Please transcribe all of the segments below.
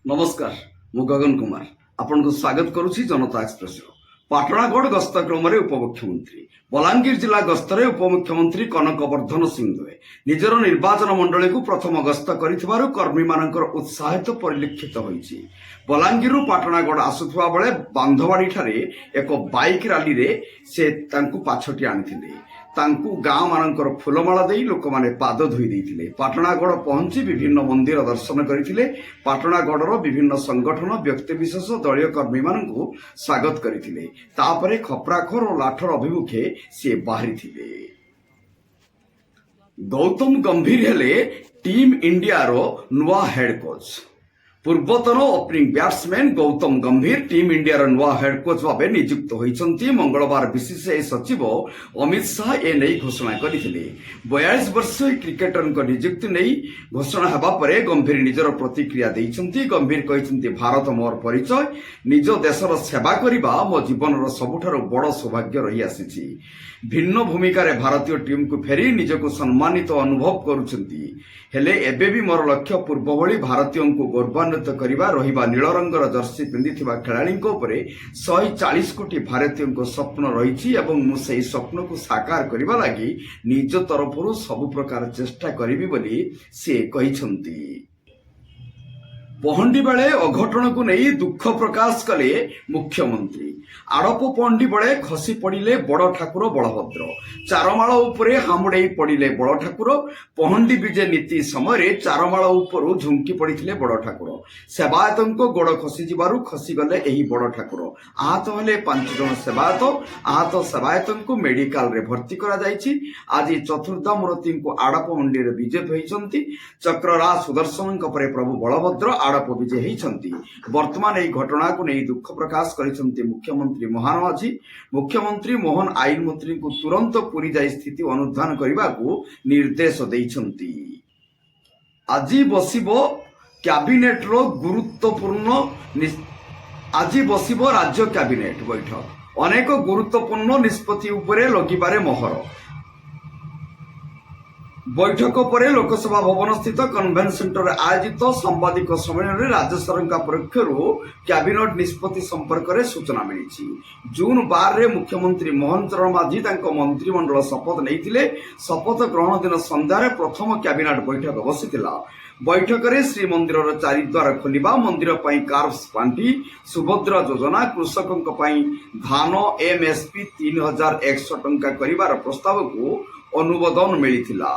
नमस्कार मु गगन कुमार आपन को स्वागत करुछि जनता एक्सप्रेस पाटणागढ़ गस्त क्रम उपमुख्यमंत्री बलांगीर जिला गस्तरे उपमुख्यमंत्री कनक वर्धन सिंहदेव निजर निर्वाचन मंडली को प्रथम गस्त करिथिबारु कर्मी मानकर उत्साहित परिलक्षित होईछि। बलांगीर पाटणागढ़ आसुथुवा बेले बांधवाड़ी ठारे एक बाइक रैली रे से तांकु पाछटी आनिथिले। तांकु गाँ मानकर फूलमाला दे लोक माने पाद धोई देइथिले। पाटणागढ़ पहुंची विभिन्न मंदिर दर्शन करथिले। पाटणागढ़र विभिन्न संगठन व्यक्तिविशेष दलीय कर्मी मानकु स्वागत करथिले। तापरे खपराखोर और लाठर अभिमुखे से बाहरी थिले। गौतम गंभीर हेले टीम इंडिया रो नुआ हेड कोच। पूर्वतन ओपनिंग बैट्समैन गौतम गंभीर टीम इंडिया रो नुआ हेड कोच भावे नियुक्त होइछन्ती। मंगलवार बीसीसीआई सचिव अमित शाह ए नै घोषणा करथिले। 42 वर्षीय क्रिकेटर नियुक्ति नै घोषणा हेबा परे गंभीर निजर प्रतिक्रिया दैछन्ती। गंभीर कहिछन्ती भारत मोर परिचय, निज देशर सेवा करिबा मो जीवनर सबुठारो बड़ सौभाग्य रही आसीछि। भिन्न भूमिकार भारतीय टीम को फेरी निजको सम्मानित अनुभव करुछन्ती। हेले एबे भी मोर लक्ष्य पूर्व भली भारतीयों को गौरवान्वित करिबा रहिबा नील रंगर जर्सी पिंधिथिबा खेलाड़ींको उपरे 140 कोटी भारतीयों को स्वप्न रहिछि एवं मु सेही स्वप्न को साकार करिबा लागि निज तरफरु सब प्रकार चेष्टा करिबि बोली से कहिछन्ती। पहंडी बेले अघटन को नहीं दुख प्रकाश कले मुख्यमंत्री। आड़प पहंडी बेले खसी पड़िले बड़ ठाकुर बलभद्र। चारमाल उपरे हामुड़े पड़िले बड़ ठाकुर। पहंडी विजे नीति समय चारमाल उपरु झुंकी पड़िथिले बड़ ठाकुर। सेवायतों गोड़ खसी जिबारु खसी गले एही बड़ ठाकुर। आहत हेले 5 जन सेवायत। आहत सेवायतों को मेडिकल रे भर्ती करा जायछि। आज चतुर्धा मूर्ति को आड़प मंडी रे विजय होइछन्ती। चक्रराज सुदर्शन परे प्रभु बलभद्र आड़प विजय होइछन्ती। वर्तमान एही घटना को नहीं दुख प्रकाश करिछन्ती मुख्यमंत्री मोहन माझी। मुख्यमंत्री मोहन आईन मंत्री को तुरंत पुरी जाई स्थिति अनुधान करने को निर्देश देइछन्ती। आज बसिबो कैबिनेट रो गुरुत्वपूर्ण आज बसिबो राज्य कैबिनेट बैठक। अनेक गुरुत्वपूर्ण निष्पत्ति उपरे लगिबारे मोहर। बैठक पर लोकसभा भवन स्थित कन्वेंशन सेंटर आयोजित सांबादिक सम्मेलन में राज्य सरकार पक्षर कैबिनेट निष्पत्ति संपर्क में सूचना मिली। जून 12 रे मुख्यमंत्री मोहन चरण माझी मंत्रिमंडल शपथ नहीं। शपथ ग्रहण दिन संध्यार प्रथम कैबिनेट बैठक बसीथिला। बैठक में श्रीमंदिर चारिद्वार खोलिबा, मंदिर पई कार्ब्स पांठी, सुभद्रा योजना, कृषकों धान एमएसपी 3100 टंका करिवार प्रस्ताव को अनुमोदन मिलिथिला।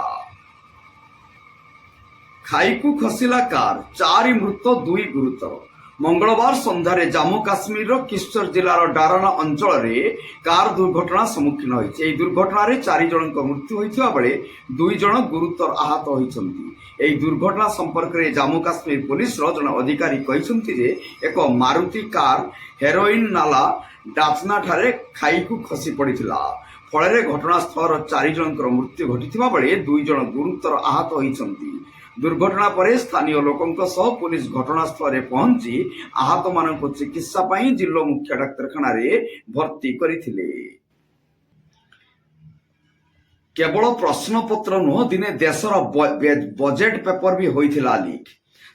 खाईकु खसिला कार, 4 मृत 2 गुरुतर। मंगलवार संध्यारे जम्मू काश्मीर किशोर जिलार डाराना अंचल रे कार दुर्घटना सम्मुखीन होइछि। एही दुर्घटना रे 4 जनक मृत्यु होइथिबा बेले 2 जन गुरुतर आहत होइछन्ति। एही दुर्घटना संपर्क में जम्मू काश्मीर पुलिस रो जन अधिकारी कहिसन्ति जे एक मारुति कार हेरोइन नाला डाचना ठारे खाईकु खसी पड़िथिला। फल घटनास्थल 4 जनकर मृत्यु घटी बेले 2 जन गुरुतर आहत होइछन्ति। दुर्घटना पर स्थानीय लोकों सह पुलिस घटनास्थल में पहुंची आहत मानक चिकित्सा पई जिला मुख्य डाक्तरखाना रे भर्ती करिथिले। केवल प्रश्नपत्र नुह दिने देशर बजेट पेपर भी होइथिला लीक।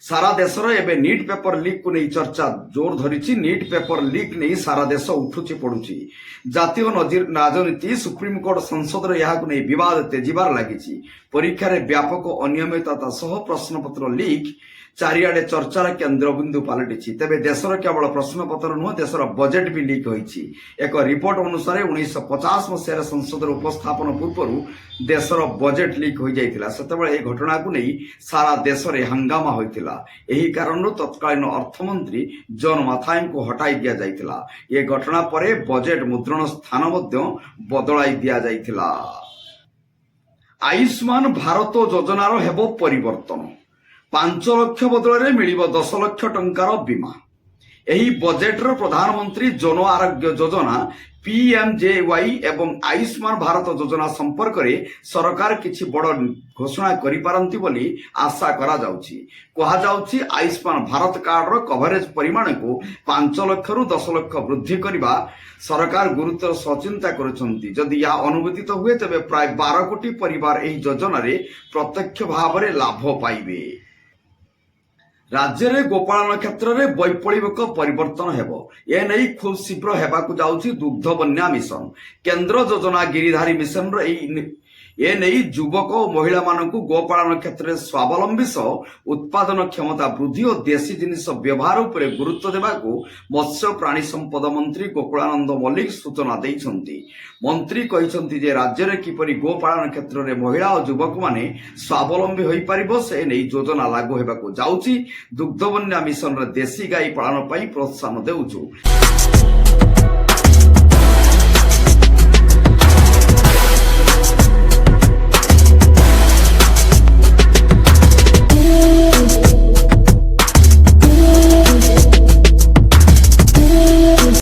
सारा देशर एबे नीट पेपर लीक को नहीं चर्चा जोर धरिछि। नीट पेपर लीक नहीं सारा देश उठुछि पड़ुछि। जातीय राजनीति सुप्रीम कोर्ट संसद रे यहाकु नहीं विवाद तेजिबार लागिछि। परीक्षा रे व्यापक अनियमितता सह प्रश्नपत्र लीक चारिआडे चर्चार केन्द्रबिंदु पलटिछि। तेबे देशर केवल प्रश्नपत्र नुह देशर बजेट भी लीक होइछि। एक रिपोर्ट अनुसार 1950 मसीह संसद उपस्थापन पूर्व देशर बजेट लीक हो जाइतिला। सेतेबेले ए घटना को नहीं सारा देश रे हंगामा होइतिला। एही कारणରୁ तत्कालीन अर्थमंत्री जॉन माथाई को हटाई दिया जाइतिला। ए घटना परे बजेट मुद्रण स्थान मध्य बदलाई दिया जाइतिला। आयुष्मान भारत योजनार हेबो परिवर्तन। 5 लाख बदल में मिल 10 लाख टंकार बीमा। यही बजेट्र प्रधानमंत्री जन आरोग्य योजना पीएमजेवाई एवं आयुष्मान भारत योजना संपर्क में सरकार किछि बड़ घोषणा करिपारंती बोली आशा करा जाउछि। कहा जाउछि आयुष्मान भारत कार्ड रो कवरेज परिमाण को 5 लाख रु 10 लाख वृद्धि करिबा सरकार गुरुतर सचिंता करुछन्ती। जदि या अनुमोदित हुए तेबे प्राय 12 कोटी परिवार एही योजना रे प्रत्यक्ष भाव में लाभ पाइबे। ରାଜ୍ୟରେ ଗୋପାଳନ କ୍ଷେତ୍ରରେ ବୈପ୍ଳବିକ ପରିବର୍ତ୍ତନ ହେବ। ଏନେଇ ଖୁବ୍ ଶୀଘ୍ର ହେବାକୁ ଯାଉଛି ଦୁଗ୍ଧ ବନ୍ୟା ମିଶନ। କେନ୍ଦ୍ର ଯୋଜନା ଗିରିଧାରୀ ମିଶନର ଏନେଇ ଯୁବକ ଓ ମହିଳାମାନଙ୍କୁ ଗୋପାଳନ କ୍ଷେତ୍ରରେ ସ୍ୱାବଲମ୍ବୀ ସହ ଉତ୍ପାଦନ କ୍ଷମତା ବୃଦ୍ଧି ଓ ଦେଶୀ ଜିନିଷ ବ୍ୟବହାର ଉପରେ ଗୁରୁତ୍ୱ ଦେବାକୁ ମତ୍ସ୍ୟ ପ୍ରାଣୀ ସମ୍ପଦ ମନ୍ତ୍ରୀ ଗୋକୁଳାନନ୍ଦ ମଲ୍ଲିକ ସୂଚନା ଦେଇଛନ୍ତି। ମନ୍ତ୍ରୀ କହିଛନ୍ତି ଯେ ରାଜ୍ୟରେ କିପରି ଗୋପାଳନ କ୍ଷେତ୍ରରେ ମହିଳା ଓ ଯୁବକମାନେ ସ୍ୱାବଲମ୍ବୀ ହୋଇପାରିବ ସେ ନେଇ ଯୋଜନା ଲାଗୁ ହେବାକୁ ଯାଉଛି। ଦୁଗ୍ଧ ବନ୍ୟା ମିଶନରେ ଦେଶୀ ଗାଈ ପାଳନ ପାଇଁ ପ୍ରୋତ୍ସାହନ ଦେଉଛୁ।